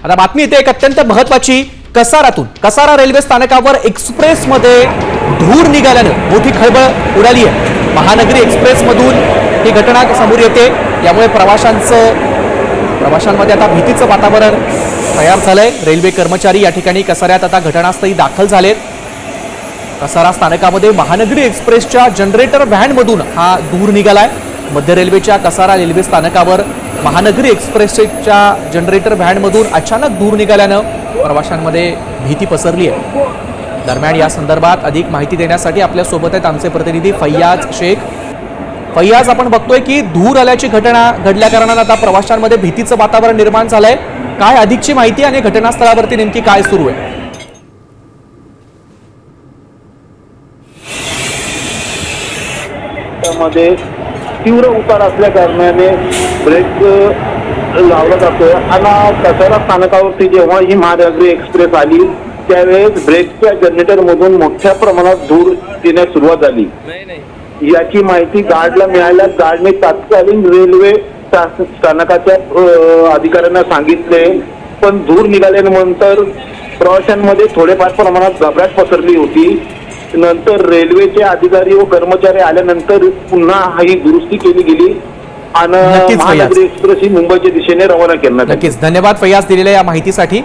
आता बातमी येते एक अत्यंत महत्वाची कसारातून। कसारा रेल्वे स्थानकावर एक्सप्रेसमध्ये धूर निघाल्यानं मोठी खळबळ उडाली आहे। महानगरी एक्सप्रेसमधून ही घटना समोर येते, यामुळे प्रवाशांमध्ये आता भीतीचं वातावरण तयार झालंय। रेल्वे कर्मचारी या ठिकाणी कसाऱ्यात आता घटनास्थळी दाखल झालेत। कसारा स्थानकामध्ये महानगरी एक्सप्रेसच्या जनरेटर व्हॅनमधून हा धूर निघालाय। मध्य रेल्वेच्या कसारा रेल्वे स्थानकावर महानगरी एक्सप्रेसच्या जनरेटर व्हॅनमधून अचानक धूर निघाल्यानं प्रवाशांमध्ये भीती पसरली आहे। दरम्यान या संदर्भात अधिक माहिती देण्यासाठी आपल्या सोबत आहेत आमचे प्रतिनिधी फैयाज शेख। फैयाज, आपण बघतोय की धूर आल्याची घटना घडल्या कारणानं आता प्रवाशांमध्ये भीतीचं वातावरण निर्माण झालंय। काय अधिकची माहिती आणि घटनास्थळावरती नेमकी काय सुरू आहे? मध्ये तीव्र उतार असल्या कारणाने ब्रेक लावला जातोय आणि कसारा स्थानकावरती जेव्हा ही महानगरी एक्सप्रेस आली त्यावेळेस ब्रेकच्या जनरेटर मधून मोठ्या प्रमाणात धूर येण्यास सुरुवात झाली। याची माहिती गार्डला मिळाल्यास गार्डने तात्कालीन रेल्वे स्थानकाच्या अधिकाऱ्यांना सांगितले, पण धूर निघाल्यानंतर प्रवाशांमध्ये थोडेफार प्रमाणात घबराट पसरली होती। नंतर रेल्वेचे अधिकारी व कर्मचारी आल्यानंतर पुन्हा ही दुरुस्ती केली गेली आणि महानगरी एक्सप्रेस ही मुंबईच्या दिशेने रवाना करण्यात आली। नक्कीच धन्यवाद फैयाज दिलेल्या या माहितीसाठी।